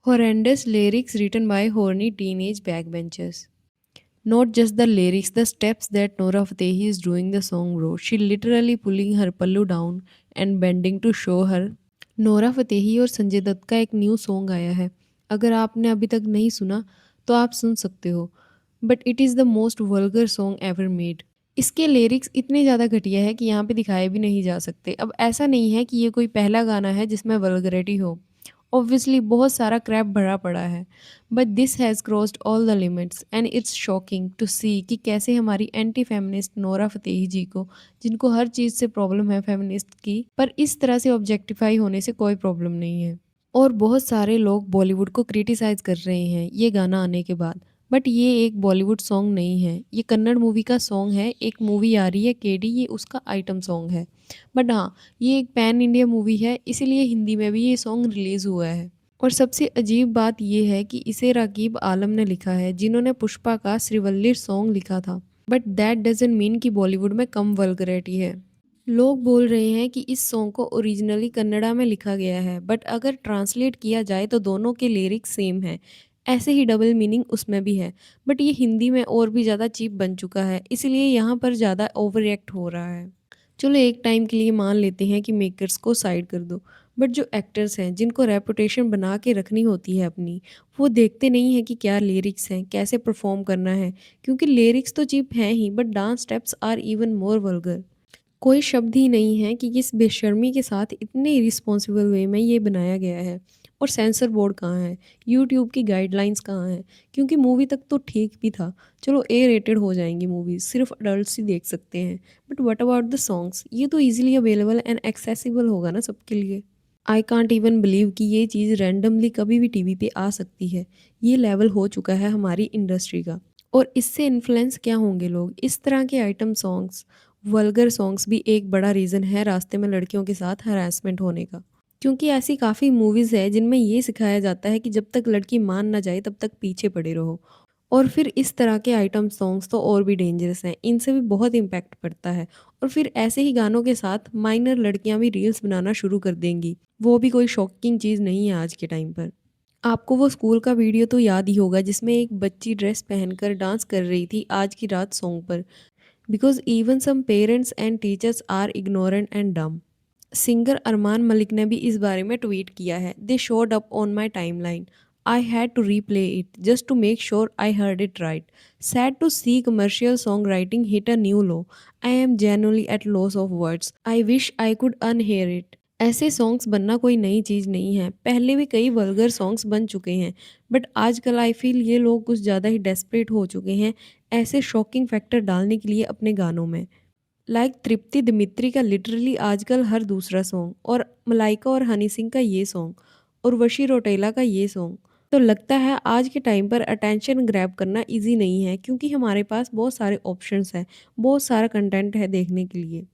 Horrendous lyrics written by horny teenage backbenchers. Not just the lyrics, the steps that Nora Fatehi is doing the song, bro. She literally pulling her pallu down and bending to show her. Nora Fatehi और संजय दत्त का एक new song आया है। अगर आपने अभी तक नहीं सुना तो आप सुन सकते हो। But it is the most vulgar song ever made. इसके लिरिक्स इतने ज़्यादा घटिया है कि यहाँ पे दिखाए भी नहीं जा सकते। अब ऐसा नहीं है कि ये कोई पहला गाना है जिसमें वल्गरिटी हो। ऑब्वियसली बहुत सारा क्रैप भरा पड़ा है, but this has crossed all the limits and it's shocking to see कि कैसे हमारी एंटी फेमिनिस्ट नोरा फतेही जी को, जिनको हर चीज़ से प्रॉब्लम है फेमिनिस्ट की, पर इस तरह से ऑब्जेक्टिफाई होने से कोई प्रॉब्लम नहीं है। और बहुत सारे लोग बॉलीवुड को क्रिटिसाइज़ कर रहे हैं ये गाना आने के बाद। बट ये एक बॉलीवुड सॉन्ग नहीं है, ये कन्नड़ मूवी का सॉन्ग है। एक मूवी आ रही है केडी, ये उसका आइटम सॉन्ग है। बट हाँ, ये एक पैन इंडिया मूवी है, इसीलिए हिंदी में भी ये सॉन्ग रिलीज़ हुआ है। और सबसे अजीब बात ये है कि इसे राकीब आलम ने लिखा है, जिन्होंने पुष्पा का श्रीवल्ली सॉन्ग लिखा था। बट दैट डजंट मीन कि बॉलीवुड में कम वल्गैरिटी है। लोग बोल रहे हैं कि इस सॉन्ग को ओरिजिनली कन्नड़ा में लिखा गया है, बट अगर ट्रांसलेट किया जाए तो दोनों के लिरिक्स सेम हैं। ऐसे ही डबल मीनिंग उसमें भी है। बट ये हिंदी में और भी ज़्यादा चीप बन चुका है, इसलिए यहाँ पर ज़्यादा ओवर रिएक्ट हो रहा है। चलो एक टाइम के लिए मान लेते हैं कि मेकर्स को साइड कर दो, बट जो एक्टर्स हैं जिनको रेपुटेशन बना के रखनी होती है अपनी, वो देखते नहीं हैं कि क्या लिरिक्स हैं, कैसे परफॉर्म करना है। क्योंकि लिरिक्स तो चीप हैं ही, but dance steps are even more vulgar. कोई शब्द ही नहीं है कि किस बेशर्मी के साथ इतने इरिस्पॉन्सिबल वे में ये बनाया गया है। और सेंसर बोर्ड कहाँ है, यूट्यूब की गाइडलाइंस कहाँ हैं? क्योंकि मूवी तक तो ठीक भी था, चलो ए रेटेड हो जाएंगी मूवीज, सिर्फ अडल्ट्स ही देख सकते हैं। But what about the songs? ये तो इजीली अवेलेबल एंड एक्सेसिबल होगा ना सबके लिए। आई कांट इवन बिलीव कि ये चीज़ रैंडमली कभी भी टीवी पे आ सकती है। ये लेवल हो चुका है हमारी इंडस्ट्री का। और इससे इन्फ्लुएंस क्या होंगे लोग? इस तरह के आइटम सॉन्ग्स, वल्गर सॉन्ग्स भी एक बड़ा रीज़न है रास्ते में लड़कियों के साथ हरासमेंट होने का। क्योंकि ऐसी काफ़ी मूवीज़ है जिनमें ये सिखाया जाता है कि जब तक लड़की मान ना जाए तब तक पीछे पड़े रहो। और फिर इस तरह के आइटम सॉन्ग्स तो और भी डेंजरस हैं, इनसे भी बहुत इम्पैक्ट पड़ता है। और फिर ऐसे ही गानों के साथ माइनर लड़कियां भी रील्स बनाना शुरू कर देंगी, वो भी कोई शॉकिंग चीज़ नहीं है आज के टाइम पर। आपको वो स्कूल का वीडियो तो याद ही होगा जिसमें एक बच्ची ड्रेस पहनकर डांस कर रही थी आज की रात सॉन्ग पर। Because even some parents and teachers are ignorant and dumb. Singer Armaan Malik ने भी इस बारे में ट्वीट किया है, they showed up on my timeline, I had to replay it just to make sure I heard it right, sad to see commercial song writing hit a new low, I am genuinely at loss of words, I wish I could unhear it. ऐसे songs बनना कोई नई चीज़ नहीं है, पहले भी कई vulgar songs बन चुके हैं। बट आजकल आई फील ये लोग कुछ ज़्यादा ही डेस्परेट हो चुके हैं ऐसे शॉकिंग फैक्टर डालने के लिए अपने गानों में। लाइक तृप्ति दिमित्री का लिटरली आजकल हर दूसरा सॉन्ग, और मलाइका और हनी सिंह का ये सॉन्ग, और वशी रोटेला का ये सॉन्ग। तो लगता है आज के टाइम पर अटेंशन ग्रैब करना इजी नहीं है, क्योंकि हमारे पास बहुत सारे ऑप्शंस हैं, बहुत सारा कंटेंट है देखने के लिए।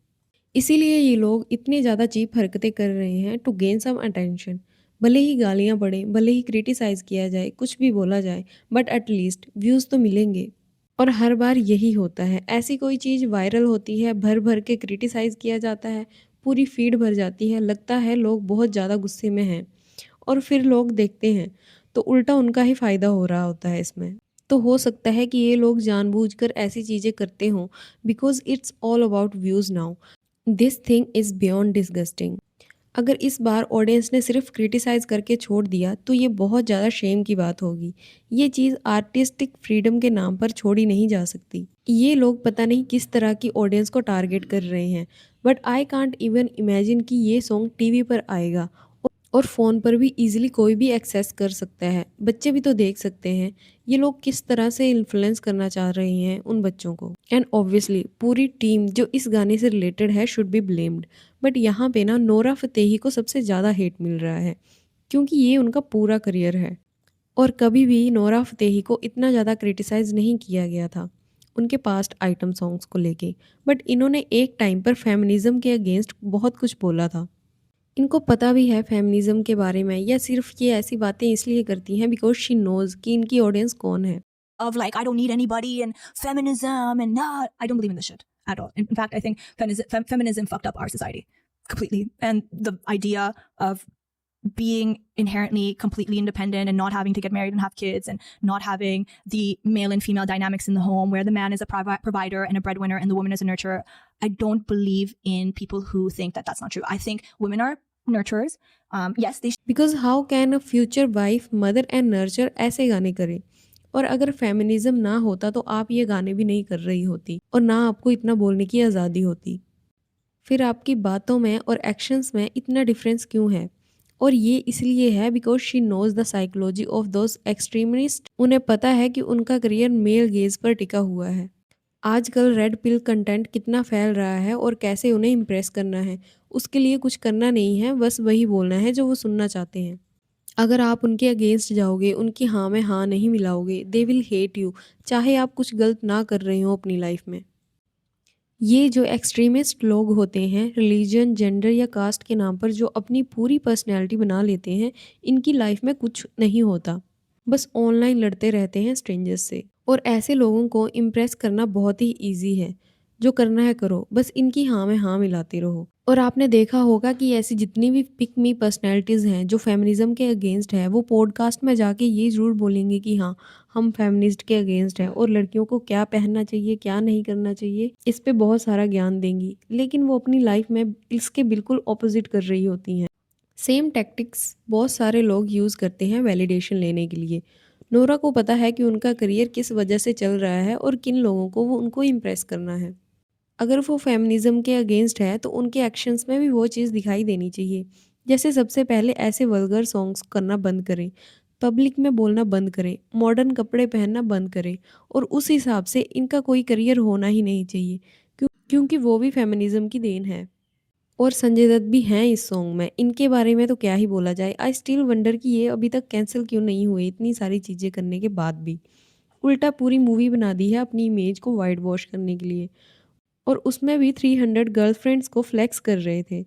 इसीलिए ये लोग इतनी ज़्यादा चीप हरकतें कर रहे हैं टू गेन सम अटेंशन। भले ही गालियाँ पड़ें, भले ही क्रिटिसाइज़ किया जाए, कुछ भी बोला जाए, बट एटलीस्ट व्यूज़ तो मिलेंगे। और हर बार यही होता है, ऐसी कोई चीज़ वायरल होती है, भर भर के क्रिटिसाइज़ किया जाता है, पूरी फीड भर जाती है, लगता है लोग बहुत ज़्यादा गुस्से में हैं। और फिर लोग देखते हैं तो उल्टा उनका ही फ़ायदा हो रहा होता है इसमें। तो हो सकता है कि ये लोग जानबूझकर ऐसी चीज़ें करते हों, because it's all about views now. This thing is beyond disgusting. अगर इस बार ऑडियंस ने सिर्फ क्रिटिसाइज़ करके छोड़ दिया तो ये बहुत ज़्यादा शेम की बात होगी। ये चीज़ आर्टिस्टिक फ्रीडम के नाम पर छोड़ी नहीं जा सकती। ये लोग पता नहीं किस तरह की ऑडियंस को टारगेट कर रहे हैं, but I can't even imagine कि ये सॉन्ग टीवी पर आएगा और फ़ोन पर भी ईज़िली कोई भी एक्सेस कर सकता है। बच्चे भी तो देख सकते हैं। ये लोग किस तरह से इन्फ्लुएंस करना चाह रहे हैं उन बच्चों को। एंड ऑब्वियसली पूरी टीम जो इस गाने से रिलेटेड है शुड बी ब्लेम्ड। बट यहाँ पे ना नोरा फतेही को सबसे ज़्यादा हेट मिल रहा है, क्योंकि ये उनका पूरा करियर है। और कभी भी नोरा फतेही को इतना ज़्यादा क्रिटिसाइज़ नहीं किया गया था उनके पास्ट आइटम सॉन्ग्स को लेके। बट इन्होंने एक टाइम पर फेमिनिज़्म के अगेंस्ट बहुत कुछ बोला था। इनको पता भी है फेमिनिज्म के बारे में, या सिर्फ ये ऐसी बातें इसलिए करती हैं बिकॉज शी नोज़ कि इनकी ऑडियंस कौन है। Of like, I don't need anybody and feminism and not. I don't believe in this shit at all. In fact, I think feminism fucked up our society completely. And the idea of being inherently completely independent and not having to get married and have kids and not having the male and female dynamics in the home where the man is a provider and a breadwinner and the woman is a nurturer. I don't believe in people who think that that's not true. I think women are nurturers. Yes, they because how can a future wife mother and nurture ऐसे गाने करे। और अगर feminism ना होता तो आप ये गाने भी नहीं कर रही होती और ना आपको इतना बोलने की आज़ादी होती। फिर आपकी बातों में और एक्शंस में इतना डिफरेंस क्यों है? और ये इसलिए है because she knows the psychology of those extremist. उन्हें पता है कि उनका करियर मेल गेज पर टिका हुआ है। आजकल रेड पिल कंटेंट कितना फैल रहा है और कैसे उन्हें इम्प्रेस करना है, उसके लिए कुछ करना नहीं है, बस वही बोलना है जो वो सुनना चाहते हैं। अगर आप उनके अगेंस्ट जाओगे, उनकी हाँ में हाँ नहीं मिलाओगे, दे विल हेट यू, चाहे आप कुछ गलत ना कर रहे हो अपनी लाइफ में। ये जो एक्सट्रीमिस्ट लोग होते हैं रिलीजन, जेंडर या कास्ट के नाम पर जो अपनी पूरी पर्सनैलिटी बना लेते हैं, इनकी लाइफ में कुछ नहीं होता, बस ऑनलाइन लड़ते रहते हैं स्ट्रेंजर्स से। और ऐसे लोगों को इम्प्रेस करना बहुत ही ईजी है। जो करना है करो, बस इनकी हाँ में हाँ मिलाते रहो। और आपने देखा होगा कि ऐसी जितनी भी पिक मी पर्सनैलिटीज़ हैं जो फेमिनिज्म के अगेंस्ट है, वो पॉडकास्ट में जाके ये ज़रूर बोलेंगे कि हाँ, हम फेमिनिस्ट के अगेंस्ट हैं और लड़कियों को क्या पहनना चाहिए, क्या नहीं करना चाहिए, इस पे बहुत सारा ज्ञान देंगी। लेकिन वो अपनी लाइफ में इसके बिल्कुल ऑपोजिट कर रही होती हैं। सेम टैक्टिक्स बहुत सारे लोग यूज़ करते हैं वैलिडेशन लेने के लिए। नोरा को पता है कि उनका करियर किस वजह से चल रहा है और किन लोगों को वो उनको इम्प्रेस करना है। अगर वो फेमिनिज्म के अगेंस्ट है तो उनके एक्शंस में भी वो चीज़ दिखाई देनी चाहिए। जैसे सबसे पहले ऐसे वल्गर सॉन्ग्स करना बंद करें, पब्लिक में बोलना बंद करें, मॉडर्न कपड़े पहनना बंद करें और उस हिसाब से इनका कोई करियर होना ही नहीं चाहिए, क्योंकि वो भी फेमिनिज्म की देन है। और संजय दत्त भी हैं इस सॉन्ग में, इनके बारे में तो क्या ही बोला जाए। आई स्टिल वंडर कि ये अभी तक कैंसिल क्यों नहीं हुए इतनी सारी चीज़ें करने के बाद भी। उल्टा पूरी मूवी बना दी है अपनी इमेज को वाइट वॉश करने के लिए। और उसमें भी 300 गर्लफ्रेंड्स को फ्लेक्स कर रहे थे।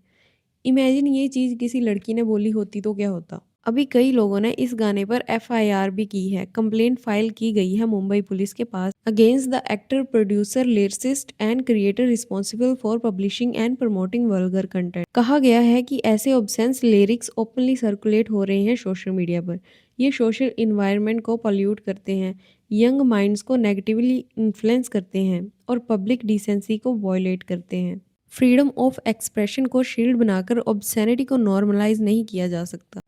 इमेजिन ये चीज़ किसी लड़की ने बोली होती तो क्या होता। अभी कई लोगों ने इस गाने पर एफआईआर भी की है, कंप्लेंट फाइल की गई है मुंबई पुलिस के पास against the actor, producer, lyricist and creator responsible for publishing and promoting vulgar content. कहा गया है कि ऐसे ऑब्सेंस लिरिक्स ओपनली सर्कुलेट हो रहे हैं सोशल मीडिया पर। ये सोशल इन्वायरमेंट को पॉल्यूट करते हैं, यंग माइंड्स को नेगेटिवली इन्फ्लुएंस करते हैं और पब्लिक डिसेंसी को वॉयलेट करते हैं। फ्रीडम ऑफ एक्सप्रेशन को शील्ड बनाकर ऑब्सैनिटी को नॉर्मलाइज नहीं किया जा सकता।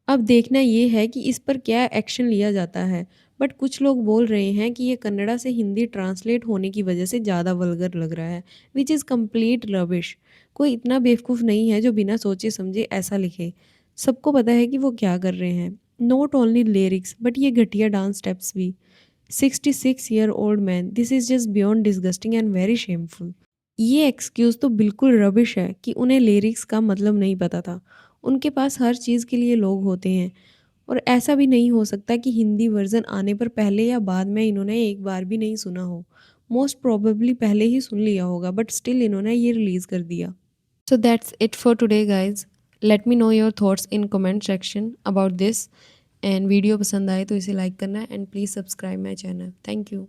अब देखना ये है कि इस पर क्या एक्शन लिया जाता है। बट कुछ लोग बोल रहे हैं कि ये कन्नड़ा से हिंदी ट्रांसलेट होने की वजह से ज़्यादा वल्गर लग रहा है, विच इज़ कम्प्लीट रबिश। कोई इतना बेवकूफ़ नहीं है जो बिना सोचे समझे ऐसा लिखे। सबको पता है कि वो क्या कर रहे हैं। नॉट ओनली लिरिक्स बट ये घटिया डांस स्टेप्स भी। 66-year-old man, this is just beyond disgusting and very shameful. ये एक्सक्यूज़ तो बिल्कुल रबिश है कि उन्हें लिरिक्स का मतलब नहीं पता था। उनके पास हर चीज़ के लिए लोग होते हैं और ऐसा भी नहीं हो सकता कि हिंदी वर्ज़न आने पर पहले या बाद में इन्होंने एक बार भी नहीं सुना हो। मोस्ट प्रोबेबली पहले ही सुन लिया होगा बट स्टिल इन्होंने ये रिलीज़ कर दिया। So that's it for today guys. Let me know your thoughts in comment section about this. And video पसंद आए तो इसे लाइक करना and please subscribe my channel. Thank you.